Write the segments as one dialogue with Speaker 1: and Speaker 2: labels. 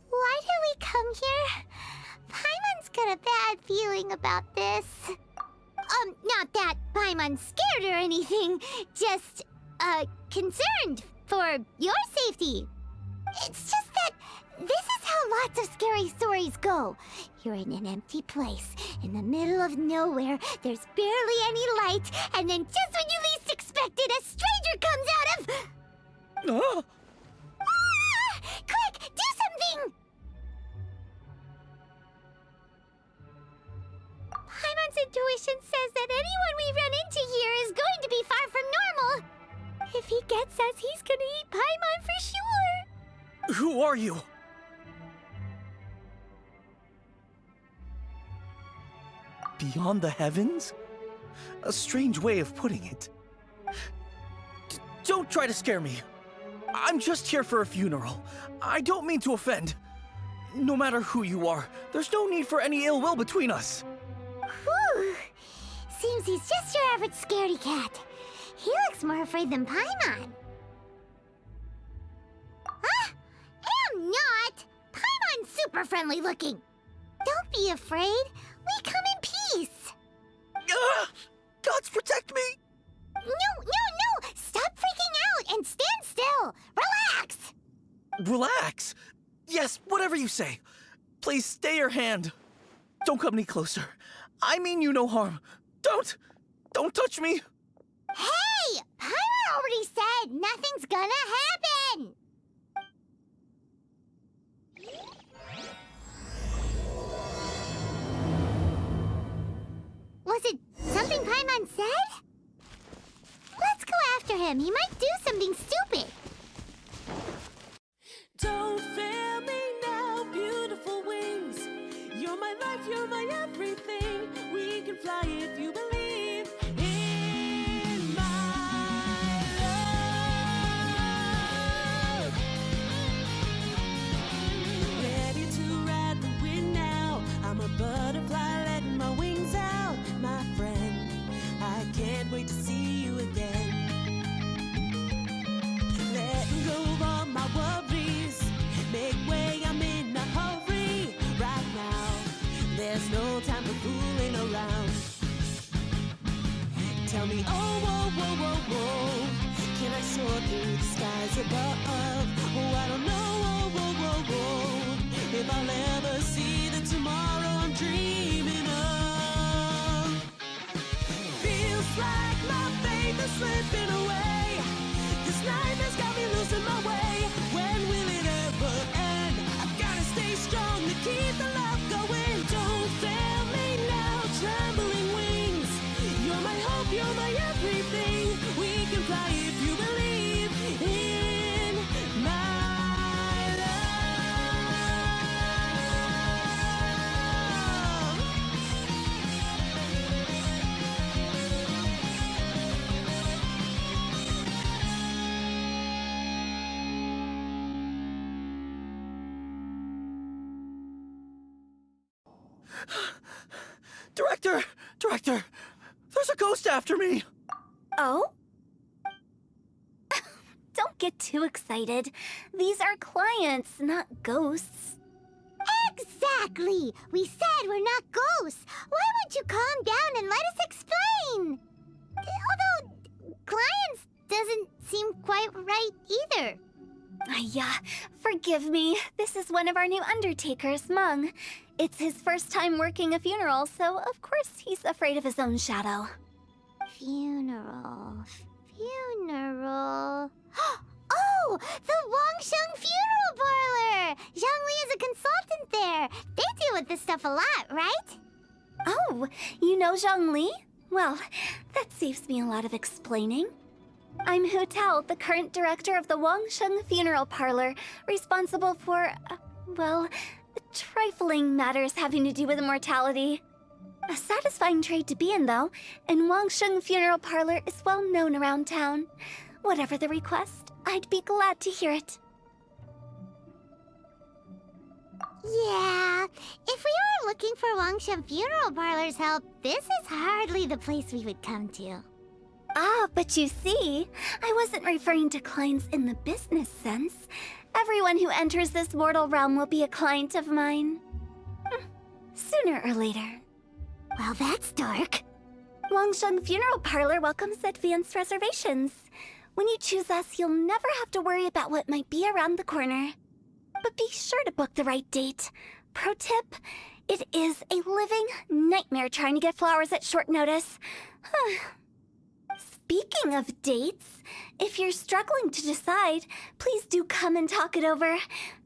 Speaker 1: Why did we come here? Paimon's got a bad feeling about this. Not that Paimon's scared or anything, just, concerned for your safety. It's just that this is how lots of scary stories go. You're in an empty place, in the middle of nowhere, there's barely any light, and then just when you least expect it, a stranger comes out of...
Speaker 2: Oh!
Speaker 1: Ah! Quick, do something! Paimon's intuition says that anyone we run into here is going to be far from normal. If he gets us, he's gonna eat Paimon for sure.
Speaker 2: Who are you? Beyond the heavens? A strange way of putting it. Don't try to scare me. I'm just here for a funeral. I don't mean to offend. No matter who you are, there's no need for any ill will between us.
Speaker 1: Whew. Seems he's just your average scaredy cat. He looks more afraid than Paimon. Huh? Am not! Paimon's super friendly looking. Don't be afraid. We come in peace.
Speaker 2: Gods protect me!
Speaker 1: No! Stop freaking out and stand still. Relax.
Speaker 2: Relax. Yes, whatever you say. Please stay your hand. Don't come any closer. I mean you no harm. Don't touch me.
Speaker 1: Hey! Paimon already said nothing's gonna happen! Was it something Paimon said? Let's go after him. He might do something stupid.
Speaker 3: Don't fail me now, beautiful wings. You're my life, you're my everything. We can fly if you believe in my love. Ready to ride the wind now. I'm a butterfly letting my wings out, my friend. I can't wait to see you again. Letting go of all my worries. Make way, I'm in a hurry right now. There's no time for fooling around. Tell me, oh, whoa, whoa, whoa, whoa. Can I soar through the skies above? Oh, I don't know, whoa, whoa, whoa, whoa. If I'll ever see the tomorrow I'm dreaming of. Feels like my faith is slipping away. This life has got me losing my way. When will it ever end? I've gotta stay strong to keep the love going. Don't fail me now, trembling wings. You're my hope, you're my everything. We can fly if you believe in my love.
Speaker 2: Director, there's a ghost after me.
Speaker 4: Oh? Don't get too excited. These are clients, not ghosts.
Speaker 1: Exactly! We said we're not ghosts. Why won't you calm down and let us explain? Although, clients doesn't seem quite right either.
Speaker 4: Yeah, forgive me. This is one of our new undertakers, Meng. It's his first time working a funeral, so of course he's afraid of his own shadow.
Speaker 1: Funeral. Oh! The Wangsheng Funeral Parlour! Zhongli is a consultant there. They deal with this stuff a lot, right?
Speaker 4: Oh, you know Zhongli? Well, that saves me a lot of explaining. I'm Hu Tao, the current director of the Wangsheng Funeral Parlour, responsible for, well, trifling matters having to do with immortality. A satisfying trade to be in, though, and Wangsheng Funeral Parlour is well known around town. Whatever the request, I'd be glad to hear it.
Speaker 1: Yeah, if we were looking for Wangsheng Funeral Parlour's help, this is hardly the place we would come to.
Speaker 4: Ah, but you see, I wasn't referring to clients in the business sense. Everyone who enters this mortal realm will be a client of mine. Sooner or later.
Speaker 1: Well, that's dark.
Speaker 4: Wangsheng Funeral Parlour welcomes advanced reservations. When you choose us, you'll never have to worry about what might be around the corner. But be sure to book the right date. Pro tip, it is a living nightmare trying to get flowers at short notice. Speaking of dates, if you're struggling to decide, please do come and talk it over.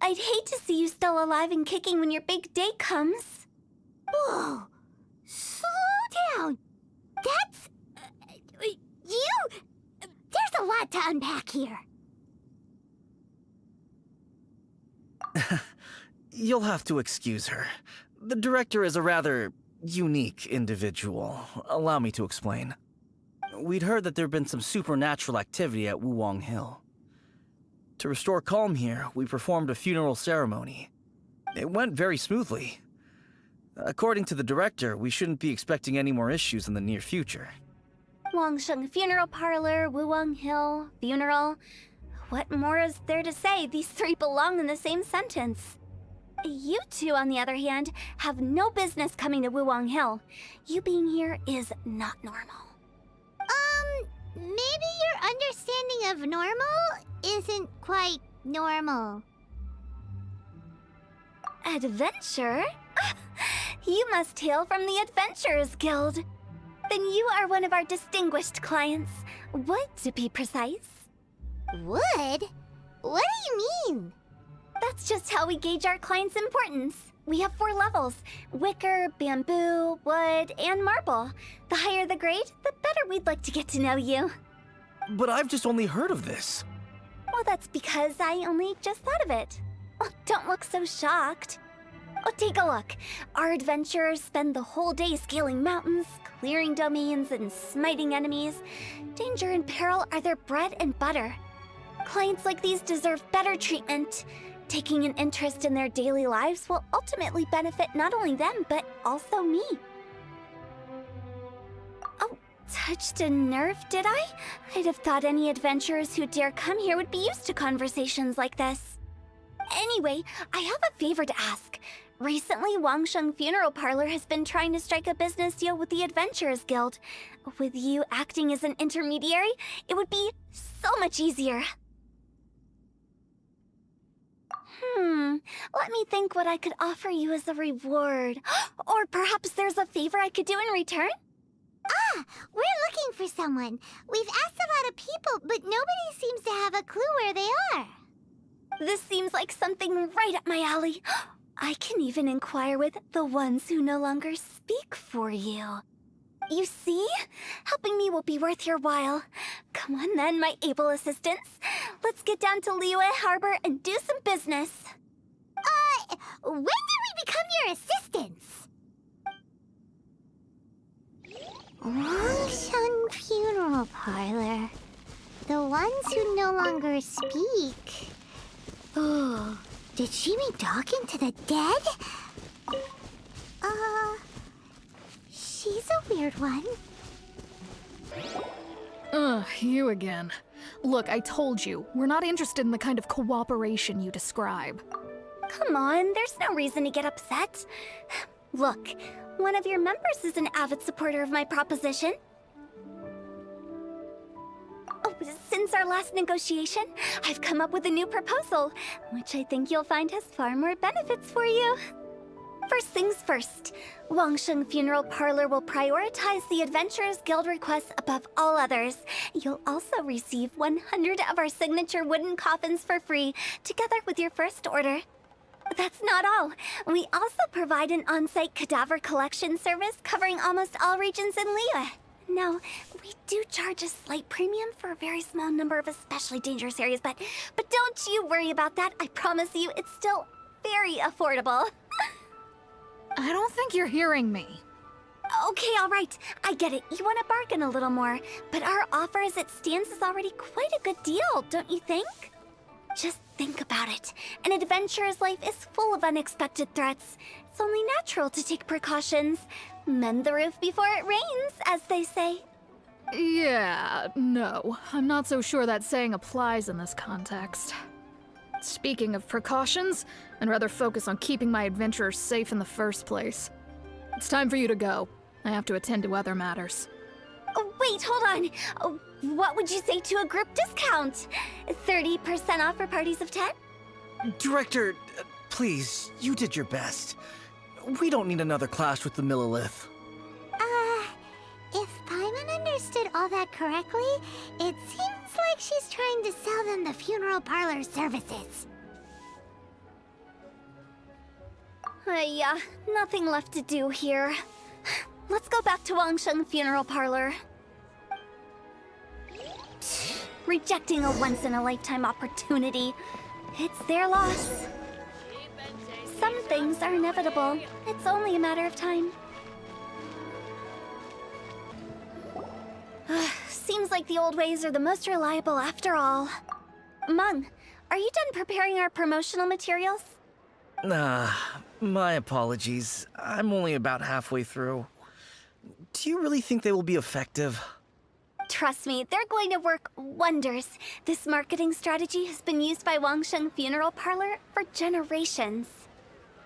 Speaker 4: I'd hate to see you still alive and kicking when your big day comes.
Speaker 1: Whoa! Slow down! That's... There's a lot to unpack here.
Speaker 2: You'll have to excuse her. The director is a rather unique individual. Allow me to explain. We'd heard that there'd been some supernatural activity at Wuwang Hill. To restore calm here, we performed a funeral ceremony. It went very smoothly. According to the director, we shouldn't be expecting any more issues in the near future.
Speaker 4: Wangsheng Funeral Parlour, Wuwang Hill, funeral. What more is there to say? These three belong in the same sentence. You two, on the other hand, have no business coming to Wuwang Hill. You being here is not normal.
Speaker 1: Maybe your understanding of normal isn't quite normal.
Speaker 4: Adventure? You must hail from the Adventurers Guild. Then you are one of our distinguished clients. Wood, to be precise.
Speaker 1: Wood? What do you mean?
Speaker 4: That's just how we gauge our clients' importance. We have 4 levels: wicker, bamboo, wood, and marble. The higher the grade, the better we'd like to get to know you.
Speaker 2: But I've just only heard of this.
Speaker 4: Well, that's because I only just thought of it. Oh, don't look so shocked. Oh, take a look. Our adventurers spend the whole day scaling mountains, clearing domains, and smiting enemies. Danger and peril are their bread and butter. Clients like these deserve better treatment. Taking an interest in their daily lives will ultimately benefit not only them, but also me. Oh, touched a nerve, did I? I'd have thought any adventurers who dare come here would be used to conversations like this. Anyway, I have a favor to ask. Recently, Wangsheng Funeral Parlour has been trying to strike a business deal with the Adventurers Guild. With you acting as an intermediary, it would be so much easier. Let me think what I could offer you as a reward. Or perhaps there's a favor I could do in return?
Speaker 1: We're looking for someone. We've asked a lot of people, but nobody seems to have a clue where they are.
Speaker 4: This seems like something right up my alley. I can even inquire with the ones who no longer speak for you. You see? Helping me will be worth your while. Come on then, my able assistants. Let's get down to Liyue Harbor and do some business.
Speaker 1: When did we become your assistants? Wangsheng Funeral Parlour. The ones who no longer speak. Oh, did she mean talking to the dead? She's a weird one.
Speaker 5: You again. Look, I told you, we're not interested in the kind of cooperation you describe.
Speaker 4: Come on, there's no reason to get upset. Look, one of your members is an avid supporter of my proposition. Oh, since our last negotiation, I've come up with a new proposal, which I think you'll find has far more benefits for you. First things first, Wangsheng Funeral Parlour will prioritize the Adventurers Guild requests above all others. You'll also receive 100 of our signature wooden coffins for free, together with your first order. That's not all. We also provide an on-site cadaver collection service covering almost all regions in Liyue. Now, we do charge a slight premium for a very small number of especially dangerous areas, but don't you worry about that. I promise you, it's still very affordable.
Speaker 5: I don't think you're hearing me.
Speaker 4: Okay, all right. I get it. You want to bargain a little more, but our offer as it stands is already quite a good deal, don't you think? Just think about it. An adventurer's life is full of unexpected threats. It's only natural to take precautions. Mend the roof before it rains, as they say.
Speaker 5: Yeah, no. I'm not so sure that saying applies in this context. Speaking of precautions, I'd rather focus on keeping my adventurers safe in the first place. It's time for you to go. I have to attend to other matters.
Speaker 4: Oh, wait, hold on. Oh, what would you say to a group discount? 30% off for parties of 10?
Speaker 2: Director, please, you did your best. We don't need another clash with the Millilith.
Speaker 1: If Paimon understood all that correctly, it seems like she's trying to sell them the funeral parlor services.
Speaker 4: Yeah, nothing left to do here. Let's go back to Wangsheng Funeral Parlour. Rejecting a once-in-a-lifetime opportunity. It's their loss. Some things are inevitable. It's only a matter of time. Seems like the old ways are the most reliable after all. Mung, are you done preparing our promotional materials?
Speaker 2: My apologies. I'm only about halfway through. Do you really think they will be effective?
Speaker 4: Trust me, they're going to work wonders. This marketing strategy has been used by Wangsheng Funeral Parlour for generations.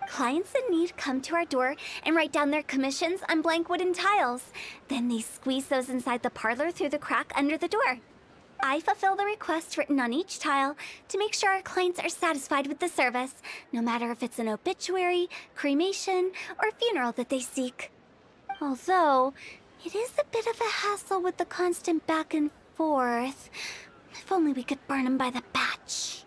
Speaker 4: Clients in need come to our door and write down their commissions on blank wooden tiles. Then they squeeze those inside the parlor through the crack under the door. I fulfill the request written on each tile to make sure our clients are satisfied with the service, no matter if it's an obituary, cremation, or funeral that they seek. Although, it is a bit of a hassle with the constant back and forth. If only we could burn them by the batch.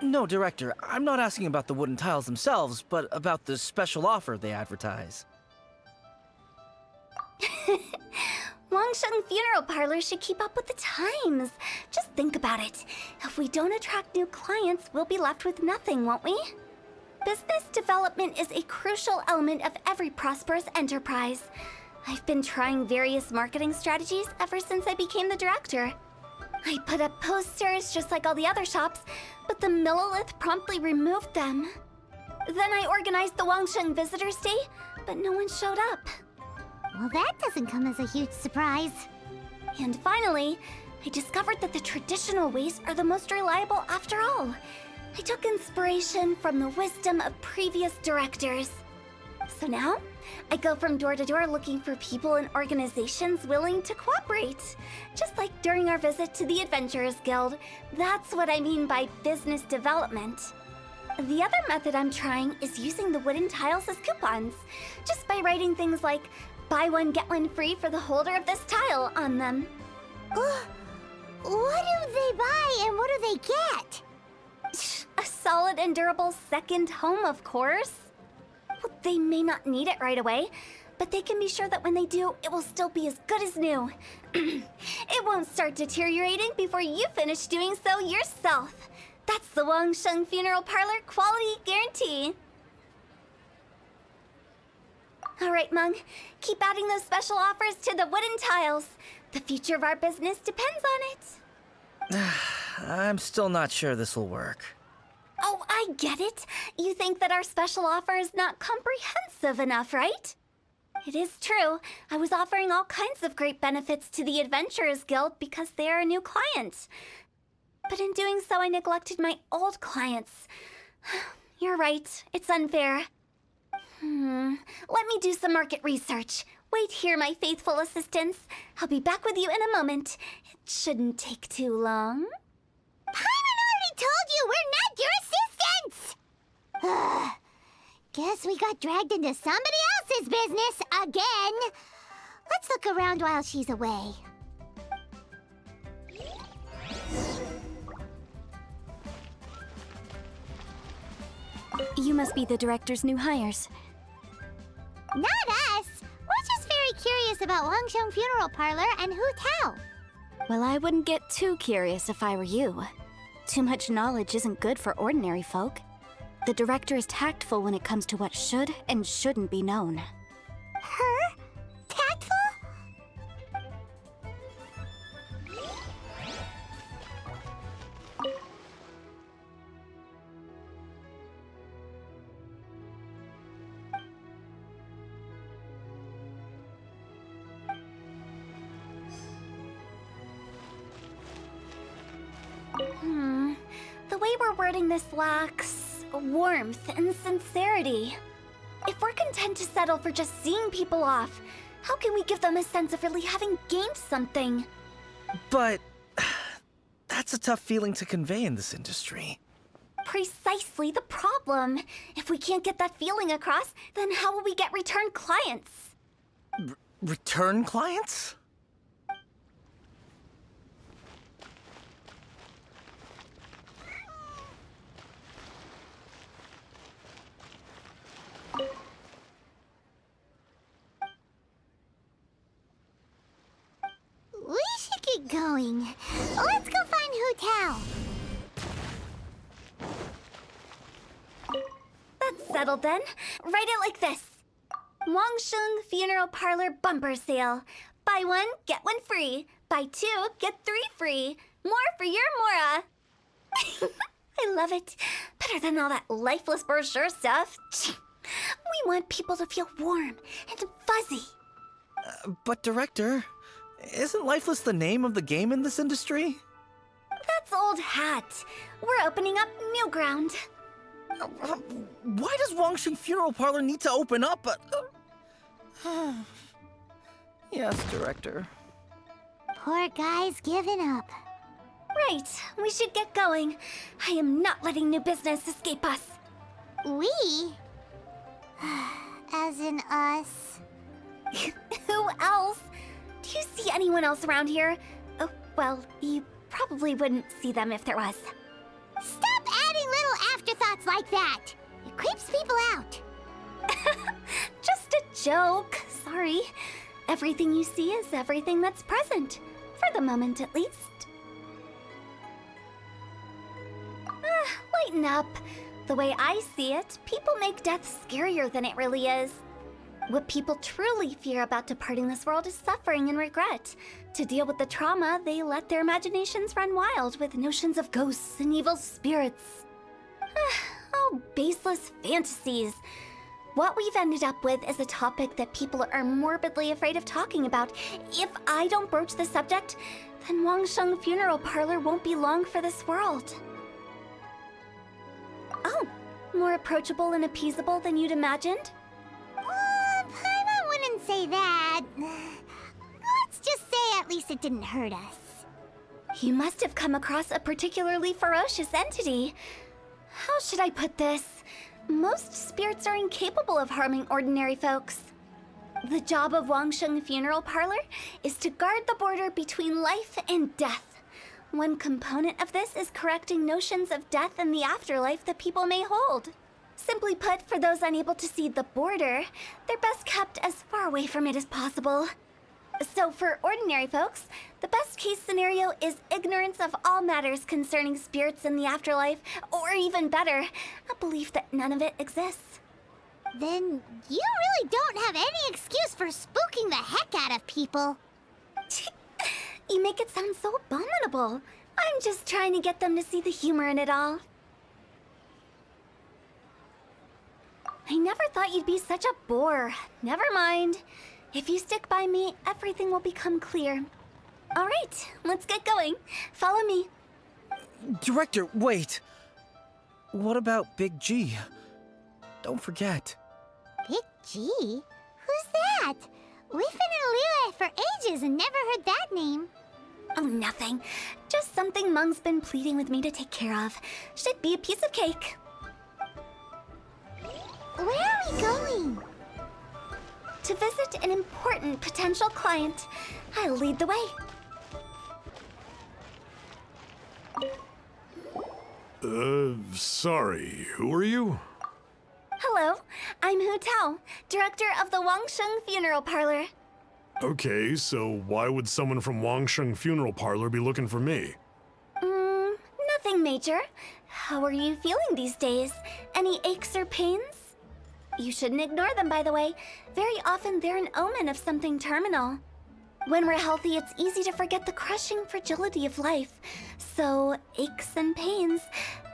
Speaker 2: No, Director, I'm not asking about the wooden tiles themselves, but about the special offer they advertise.
Speaker 4: Wangsheng Funeral Parlour should keep up with the times. Just think about it. If we don't attract new clients, we'll be left with nothing, won't we? Business development is a crucial element of every prosperous enterprise. I've been trying various marketing strategies ever since I became the director. I put up posters just like all the other shops, but the Millilith promptly removed them. Then I organized the Wangsheng Visitors Day, but no one showed up.
Speaker 1: Well, that doesn't come as a huge surprise.
Speaker 4: And finally, I discovered that the traditional ways are the most reliable after all. I took inspiration from the wisdom of previous directors. So now, I go from door to door looking for people and organizations willing to cooperate. Just like during our visit to the Adventure Guilde. That's what I mean by business development. The other method I'm trying is using the wooden tiles as coupons. Just by writing things like, buy one, get one free for the holder of this tile on them.
Speaker 1: What do they buy and what do they get?
Speaker 4: A solid and durable second home, of course. Well, they may not need it right away, but they can be sure that when they do, it will still be as good as new. It won't start deteriorating before you finish doing so yourself. That's the Wangsheng Funeral Parlour quality guarantee. All right, Mung, keep adding those special offers to the wooden tiles. The future of our business depends on it.
Speaker 2: I'm still not sure this will work.
Speaker 4: Oh, I get it. You think that our special offer is not comprehensive enough, right? It is true. I was offering all kinds of great benefits to the Adventurers Guild because they are a new client. But in doing so, I neglected my old clients. You're right. It's unfair. Let me do some market research. Wait here, my faithful assistants. I'll be back with you in a moment. It shouldn't take too long.
Speaker 1: Paimon already told you we're not your assistants! Guess we got dragged into somebody else's business again. Let's look around while she's away.
Speaker 4: You must be the director's new hires.
Speaker 1: Not us. We're just very curious about Wangsheng Funeral Parlour and Hu Tao.
Speaker 4: Well, I wouldn't get too curious if I were you. Too much knowledge isn't good for ordinary folk. The director is tactful when it comes to what should and shouldn't be known.
Speaker 1: Her? Tactful?
Speaker 4: The way we're wording this lacks warmth and sincerity. If we're content to settle for just seeing people off, how can we give them a sense of really having gained something?
Speaker 2: But that's a tough feeling to convey in this industry.
Speaker 4: Precisely the problem. If we can't get that feeling across, then how will we get return clients?
Speaker 2: Return clients?
Speaker 1: We should get going. Let's go find Hu Tao.
Speaker 4: That's settled then. Write it like this. Wangsheng Funeral Parlour bumper sale. Buy one, get one free. Buy two, get three free. More for your Mora. I love it. Better than all that lifeless brochure stuff. We want people to feel warm and fuzzy.
Speaker 2: But Director, isn't Lifeless the name of the game in this industry?
Speaker 4: That's old hat. We're opening up new ground.
Speaker 2: Why does Wangsheng Funeral Parlour need to open up? Yes, Director.
Speaker 1: Poor guy's giving up.
Speaker 4: Right, we should get going. I am not letting new business escape us.
Speaker 1: We? As in us.
Speaker 4: Who else? Do you see anyone else around here? Oh, well, you probably wouldn't see them if there was.
Speaker 1: Stop adding little afterthoughts like that. It creeps people out.
Speaker 4: Just a joke. Sorry. Everything you see is everything that's present. For the moment, at least. Lighten up. The way I see it, people make death scarier than it really is. What people truly fear about departing this world is suffering and regret. To deal with the trauma, they let their imaginations run wild with notions of ghosts and evil spirits. Oh, baseless fantasies. What we've ended up with is a topic that people are morbidly afraid of talking about. If I don't broach the subject, then Wangsheng Funeral Parlour won't be long for this world. Oh, more approachable and appeasable than you'd imagined?
Speaker 1: Paimon wouldn't say that. Let's just say at least it didn't hurt us.
Speaker 4: You must have come across a particularly ferocious entity. How should I put this? Most spirits are incapable of harming ordinary folks. The job of Wangsheng Funeral Parlour is to guard the border between life and death. One component of this is correcting notions of death and the afterlife that people may hold. Simply put, for those unable to see the border, they're best kept as far away from it as possible. So for ordinary folks, the best case scenario is ignorance of all matters concerning spirits in the afterlife, or even better, a belief that none of it exists.
Speaker 1: Then you really don't have any excuse for spooking the heck out of people.
Speaker 4: You make it sound so abominable. I'm just trying to get them to see the humor in it all. I never thought you'd be such a bore. Never mind. If you stick by me, everything will become clear. All right, let's get going. Follow me.
Speaker 2: Director, wait. What about Big G? Don't forget.
Speaker 1: Big G? Who's that? We've been in Liyue for ages and never heard that name.
Speaker 4: Oh, nothing. Just something Mung's been pleading with me to take care of. Should be a piece of cake.
Speaker 1: Where are we going?
Speaker 4: To visit an important potential client. I'll lead the way.
Speaker 6: Sorry, who are you?
Speaker 4: Hello, I'm Hu Tao, director of the Wangsheng Funeral Parlour.
Speaker 6: Okay, so why would someone from Wangsheng Funeral Parlour be looking for me?
Speaker 4: Nothing major. How are you feeling these days? Any aches or pains? You shouldn't ignore them, by the way. Very often they're an omen of something terminal. When we're healthy, it's easy to forget the crushing fragility of life. So, aches and pains,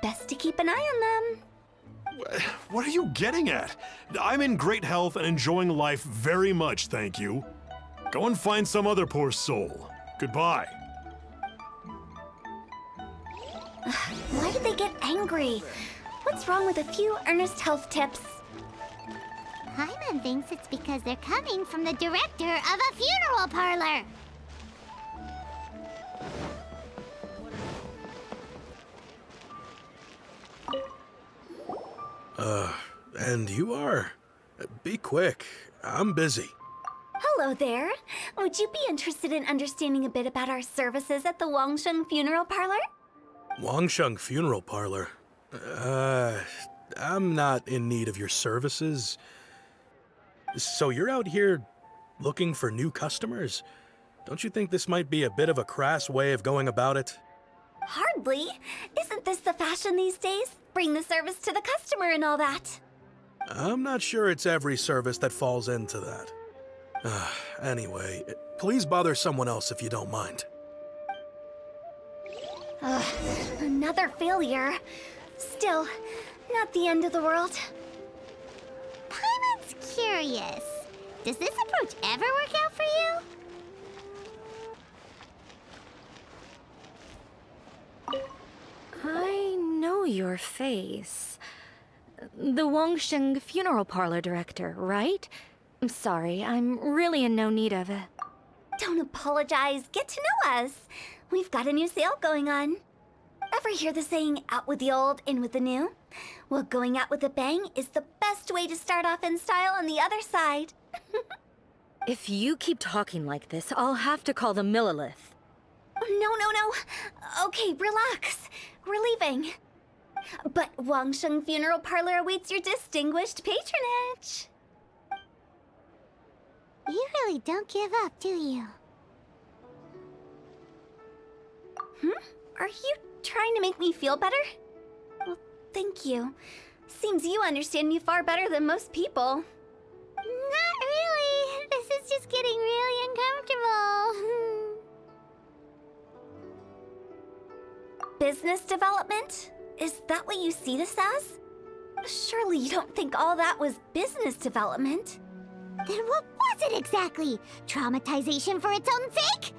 Speaker 4: best to keep an eye on them.
Speaker 6: What are you getting at? I'm in great health and enjoying life very much, thank you. Go and find some other poor soul. Goodbye.
Speaker 4: Why did they get angry? What's wrong with a few earnest health tips?
Speaker 1: Paimon thinks it's because they're coming from the director of a funeral parlor.
Speaker 7: And you are? Be quick. I'm busy.
Speaker 4: Hello there. Would you be interested in understanding a bit about our services at the Wangsheng Funeral Parlour?
Speaker 7: Wangsheng Funeral Parlour? I'm not in need of your services. So you're out here looking for new customers? Don't you think this might be a bit of a crass way of going about it?
Speaker 4: Hardly. Isn't this the fashion these days? Bring the service to the customer and all that.
Speaker 7: I'm not sure it's every service that falls into that. Anyway, please bother someone else if you don't mind.
Speaker 4: Another failure. Still, not the end of the world.
Speaker 1: Paimon's curious. Does this approach ever work out for you?
Speaker 8: I know your face. The Wangsheng Funeral Parlour director, right? I'm sorry, I'm really in no need of it.
Speaker 4: Don't apologize. Get to know us. We've got a new sale going on. Ever hear the saying, out with the old, in with the new? Well, going out with a bang is the best way to start off in style on the other side.
Speaker 8: If you keep talking like this, I'll have to call the Millilith.
Speaker 4: No. Okay, relax. We're leaving. But Wangsheng Funeral Parlour awaits your distinguished patronage.
Speaker 1: You really don't give up, do you?
Speaker 4: Are you trying to make me feel better? Well, thank you. Seems you understand me far better than most people.
Speaker 1: Not really. This is just getting really uncomfortable.
Speaker 4: Business development? Is that what you see this as? Surely you don't think all that was business development?
Speaker 1: Then what was it exactly? Traumatization for its own sake?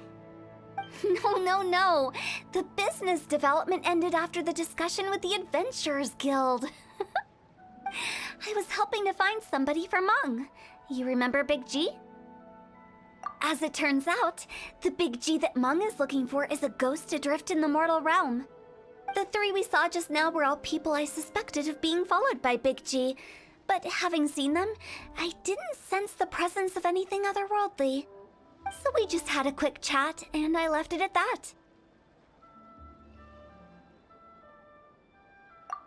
Speaker 4: No. The business development ended after the discussion with the Adventure Guilde. I was helping to find somebody for Meng. You remember Big G? As it turns out, the Big G that Meng is looking for is a ghost adrift in the mortal realm. The three we saw just now were all people I suspected of being followed by Big G, but having seen them, I didn't sense the presence of anything otherworldly. So we just had a quick chat, and I left it at that.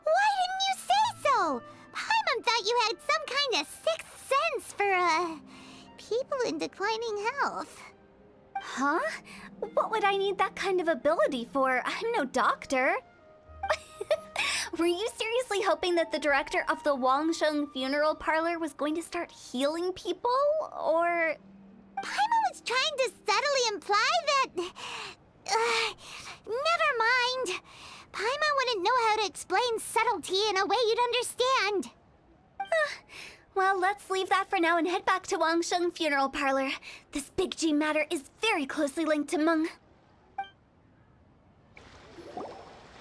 Speaker 1: Why didn't you say so? Paimon thought you had some kind of sixth sense for, people in declining health.
Speaker 4: Huh? What would I need that kind of ability for? I'm no doctor. Were you seriously hoping that the director of the Wangsheng Funeral Parlour was going to start healing people, or...?
Speaker 1: Paimon was trying to subtly imply that... never mind. Paimon wouldn't know how to explain subtlety in a way you'd understand.
Speaker 4: Well, let's leave that for now and head back to Wangsheng Funeral Parlour. This Big G matter is very closely linked to Meng.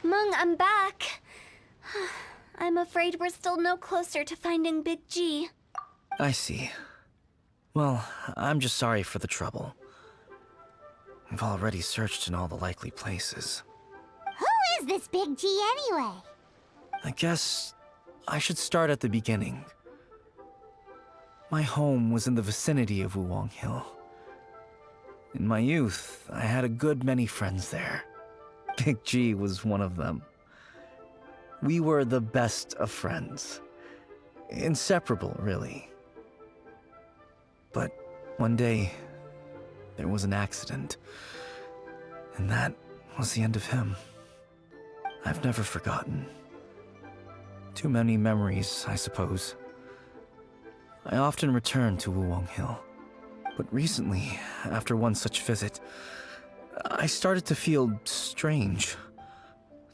Speaker 4: Meng, I'm back. I'm afraid we're still no closer to finding Big G.
Speaker 2: I see. Well, I'm just sorry for the trouble. I've already searched in all the likely places.
Speaker 1: Who is this Big G anyway?
Speaker 2: I guess I should start at the beginning. My home was in the vicinity of Wuwang Hill. In my youth, I had a good many friends there. Big G was one of them. We were the best of friends. Inseparable, really. But one day, there was an accident. And that was the end of him. I've never forgotten. Too many memories, I suppose. I often return to Wuwang Hill. But recently, after one such visit, I started to feel strange.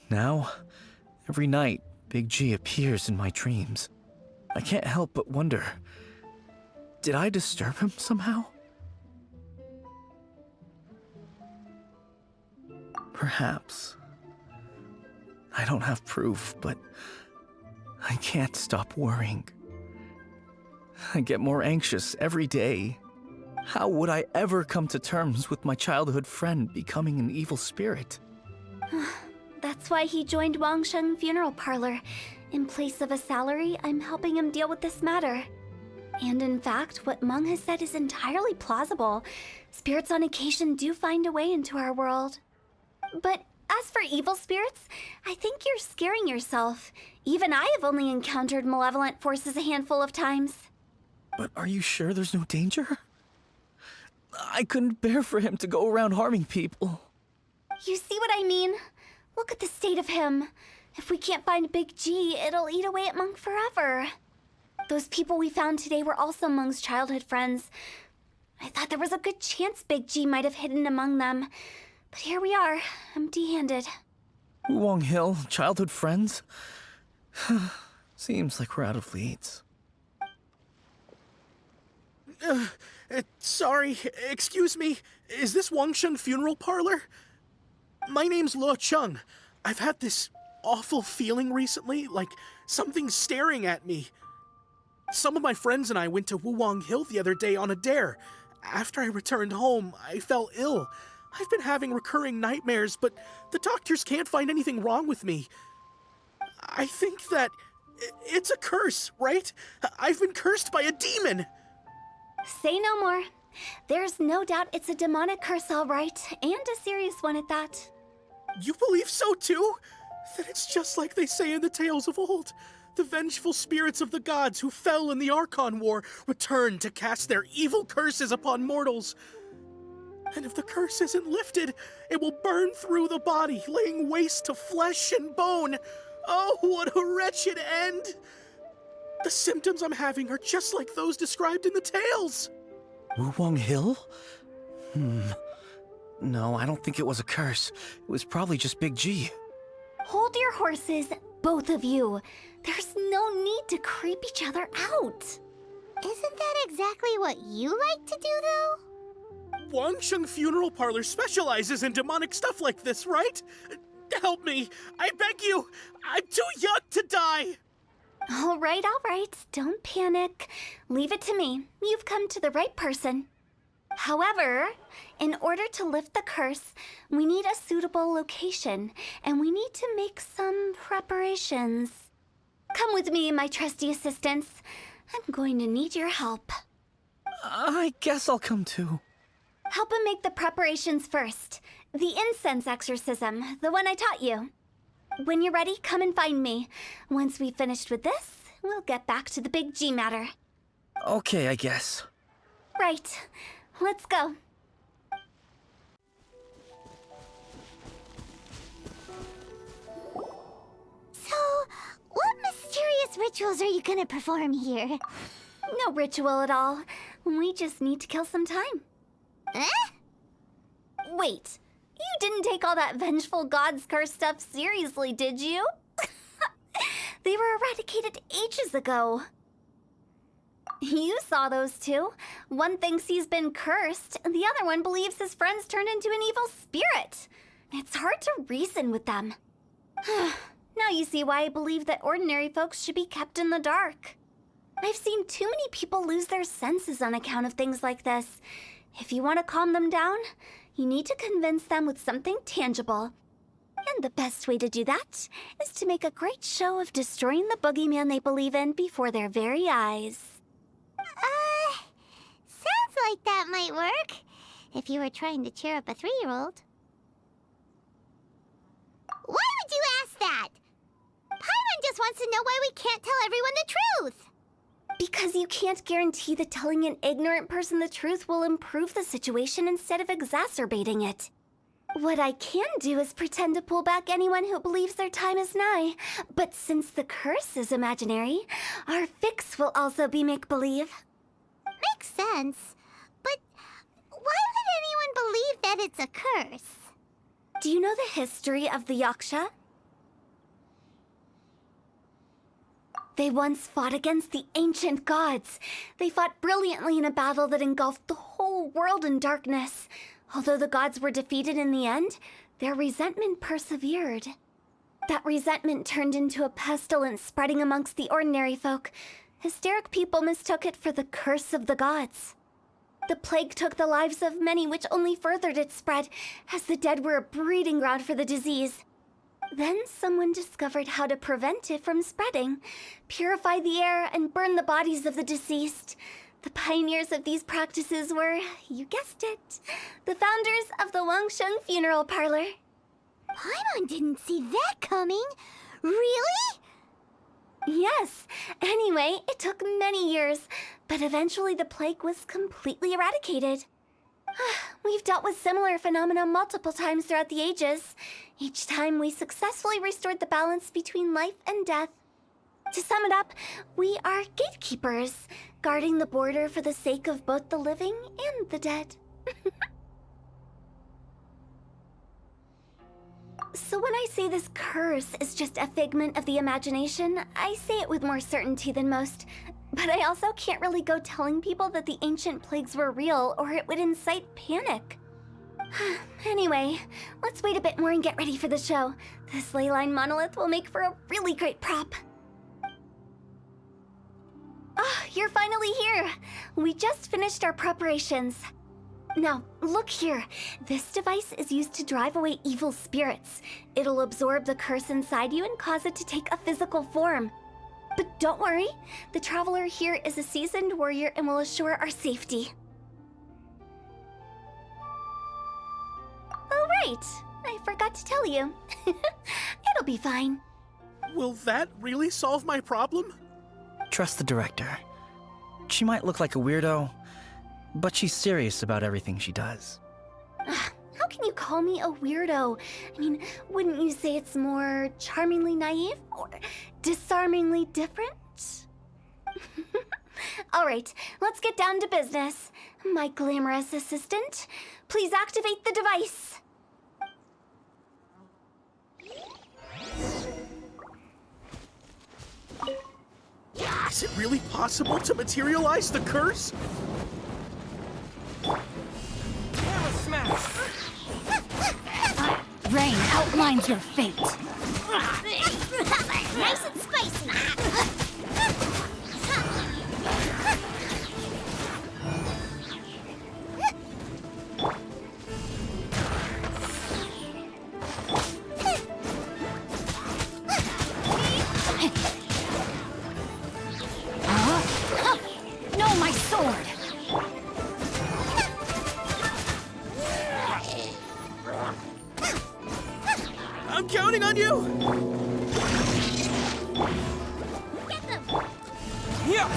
Speaker 2: Now, every night, Big G appears in my dreams. I can't help but wonder, did I disturb him somehow? Perhaps. I don't have proof, but I can't stop worrying. I get more anxious every day. How would I ever come to terms with my childhood friend becoming an evil spirit?
Speaker 4: That's why he joined Wangsheng Funeral Parlour. In place of a salary, I'm helping him deal with this matter. And in fact, what Meng has said is entirely plausible. Spirits on occasion do find a way into our world. But as for evil spirits, I think you're scaring yourself. Even I have only encountered malevolent forces a handful of times.
Speaker 2: But are you sure there's no danger? I couldn't bear for him to go around harming people.
Speaker 4: You see what I mean? Look at the state of him. If we can't find Big G, it'll eat away at Meng forever. Those people we found today were also Meng's childhood friends. I thought there was a good chance Big G might have hidden among them. But here we are, empty-handed.
Speaker 2: Wang Hill, childhood friends? Seems like we're out of leads.
Speaker 7: Sorry, excuse me. Is this Wangsheng Funeral Parlour? My name's Luo Chung. I've had this awful feeling recently, like something's staring at me. Some of my friends and I went to Wuwang Hill the other day on a dare. After I returned home, I fell ill. I've been having recurring nightmares, but the doctors can't find anything wrong with me. I think that it's a curse, right? I've been cursed by a demon.
Speaker 4: Say no more. There's no doubt it's a demonic curse, all right, and a serious one at that.
Speaker 7: You believe so too? Then it's just like they say in the tales of old. The vengeful spirits of the gods who fell in the Archon War return to cast their evil curses upon mortals. And if the curse isn't lifted, it will burn through the body, laying waste to flesh and bone. Oh, what a wretched end! The symptoms I'm having are just like those described in the tales.
Speaker 2: Wuwang Hill? No, I don't think it was a curse. It was probably just Big G.
Speaker 4: Hold your horses, both of you. There's no need to creep each other out.
Speaker 1: Isn't that exactly what you like to do, though?
Speaker 7: Wangsheng Funeral Parlour specializes in demonic stuff like this, right? Help me, I beg you. I'm too young to die.
Speaker 4: All right. Don't panic. Leave it to me. You've come to the right person. However, in order to lift the curse, we need a suitable location, and we need to make some preparations. Come with me, my trusty assistants. I'm going to need your help.
Speaker 2: I guess I'll come too.
Speaker 4: Help him make the preparations first. The incense exorcism, the one I taught you. When you're ready, come and find me. Once we've finished with this, we'll get back to the Big G matter.
Speaker 2: Okay, I guess.
Speaker 4: Right. Let's go.
Speaker 1: So, what mysterious rituals are you gonna perform here?
Speaker 4: No ritual at all. We just need to kill some time.
Speaker 1: Eh?
Speaker 4: Wait, you didn't take all that vengeful god's curse stuff seriously, did you? They were eradicated ages ago. You saw those two. One thinks he's been cursed, and the other one believes his friends turned into an evil spirit. It's hard to reason with them. Now you see why I believe that ordinary folks should be kept in the dark. I've seen too many people lose their senses on account of things like this. If you want to calm them down, you need to convince them with something tangible. And the best way to do that is to make a great show of destroying the boogeyman they believe in before their very eyes.
Speaker 1: Sounds like that might work. If you were trying to cheer up a 3-year-old. Why would you ask that? Paimon just wants to know why we can't tell everyone the truth.
Speaker 4: Because you can't guarantee that telling an ignorant person the truth will improve the situation instead of exacerbating it. What I can do is pretend to pull back anyone who believes their time is nigh. But since the curse is imaginary, our fix will also be make-believe.
Speaker 1: Makes sense. But why would anyone believe that it's a curse?
Speaker 4: Do you know the history of the Yaksha? They once fought against the ancient gods. They fought brilliantly in a battle that engulfed the whole world in darkness. Although the gods were defeated in the end, their resentment persevered. That resentment turned into a pestilence spreading amongst the ordinary folk. Hysteric people mistook it for the curse of the gods. The plague took the lives of many, which only furthered its spread, as the dead were a breeding ground for the disease. Then someone discovered how to prevent it from spreading, purify the air, and burn the bodies of the deceased. The pioneers of these practices were, you guessed it, the founders of the Wangsheng Funeral Parlour.
Speaker 1: Paimon didn't see that coming. Really?
Speaker 4: Yes. Anyway, it took many years, but eventually the plague was completely eradicated. We've dealt with similar phenomena multiple times throughout the ages. Each time we successfully restored the balance between life and death. To sum it up, we are gatekeepers, guarding the border for the sake of both the living and the dead. So when I say this curse is just a figment of the imagination, I say it with more certainty than most. But I also can't really go telling people that the ancient plagues were real, or it would incite panic. Anyway, let's wait a bit more and get ready for the show. This leyline monolith will make for a really great prop. Ah, you're finally here! We just finished our preparations. Now, look here. This device is used to drive away evil spirits. It'll absorb the curse inside you and cause it to take a physical form. But don't worry, the traveler here is a seasoned warrior and will assure our safety. Oh, right. I forgot to tell you. It'll be fine.
Speaker 7: Will that really solve my problem?
Speaker 2: Trust the director. She might look like a weirdo, but she's serious about everything she does.
Speaker 4: How can you call me a weirdo? I mean, wouldn't you say it's more charmingly naive or disarmingly different? All right, let's get down to business. My glamorous assistant, please activate the device.
Speaker 7: Is it really possible to materialize the curse?
Speaker 9: Rain outlines your fate.
Speaker 1: Nice and spicy.
Speaker 9: No, my sword!
Speaker 7: I'm counting on you!
Speaker 1: Get them.
Speaker 7: Yeah!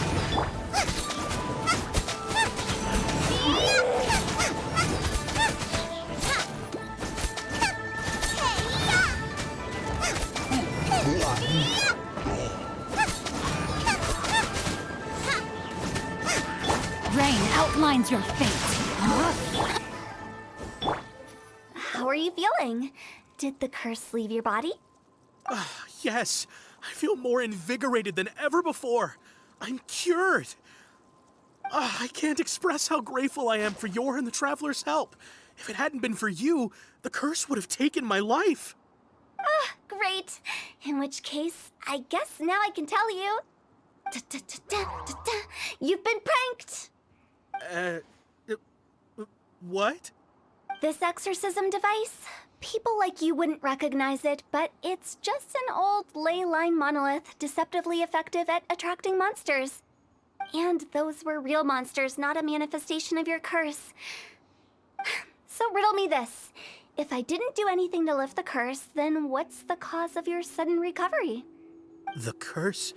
Speaker 9: Rain outlines your fate.
Speaker 4: How are you feeling? Did the curse leave your body?
Speaker 7: Yes, I feel more invigorated than ever before. I'm cured. I can't express how grateful I am for your and the Traveler's help. If it hadn't been for you, the curse would have taken my life.
Speaker 4: Great. In which case, I guess now I can tell you. You've been pranked!
Speaker 7: What?
Speaker 4: This exorcism device? People like you wouldn't recognize it, but it's just an old ley line monolith deceptively effective at attracting monsters. And those were real monsters, not a manifestation of your curse. So riddle me this. If I didn't do anything to lift the curse, then what's the cause of your sudden recovery?
Speaker 7: The curse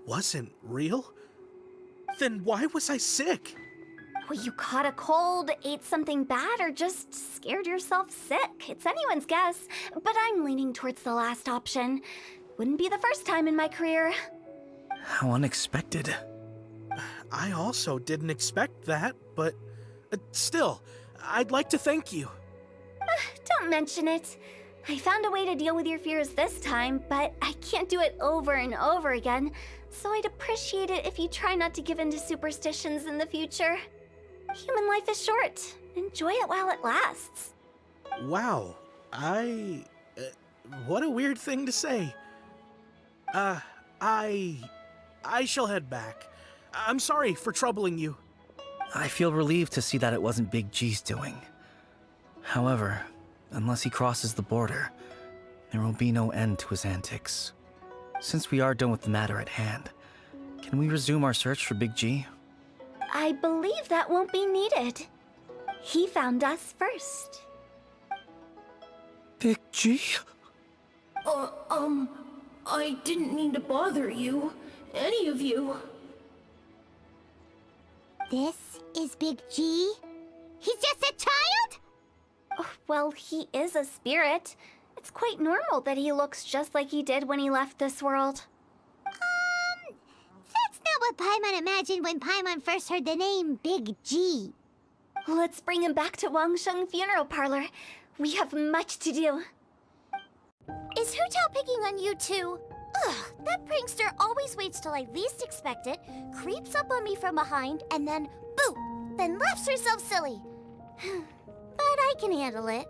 Speaker 7: wasn't real? Then why was I sick?
Speaker 4: Well, you caught a cold, ate something bad, or just scared yourself sick. It's anyone's guess, but I'm leaning towards the last option. Wouldn't be the first time in my career.
Speaker 2: How unexpected.
Speaker 7: I also didn't expect that, but still, I'd like to thank you.
Speaker 4: Don't mention it. I found a way to deal with your fears this time, but I can't do it over and over again, so I'd appreciate it if you try not to give in to superstitions in the future. Human life is short. Enjoy it while it lasts.
Speaker 7: Wow, What a weird thing to say. I shall head back. I'm sorry for troubling you.
Speaker 2: I feel relieved to see that it wasn't Big G's doing. However, unless he crosses the border, there will be no end to his antics. Since we are done with the matter at hand, can we resume our search for Big G?
Speaker 4: I believe that won't be needed. He found us first.
Speaker 2: Big G?
Speaker 10: I didn't mean to bother you. Any of you.
Speaker 1: This is Big G? He's just a child?
Speaker 4: Oh, well, he is a spirit. It's quite normal that he looks just like he did when he left this world.
Speaker 1: That's not what Paimon imagined when Paimon first heard the name Big G.
Speaker 4: Let's bring him back to Wangsheng Funeral Parlour. We have much to do.
Speaker 1: Is Hu Tao picking on you too? Ugh, that prankster always waits till I least expect it, creeps up on me from behind, and then boop, then laughs herself silly. But I can handle it.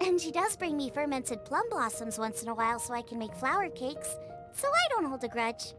Speaker 1: And she does bring me fermented plum blossoms once in a while so I can make flour cakes, so I don't hold a grudge.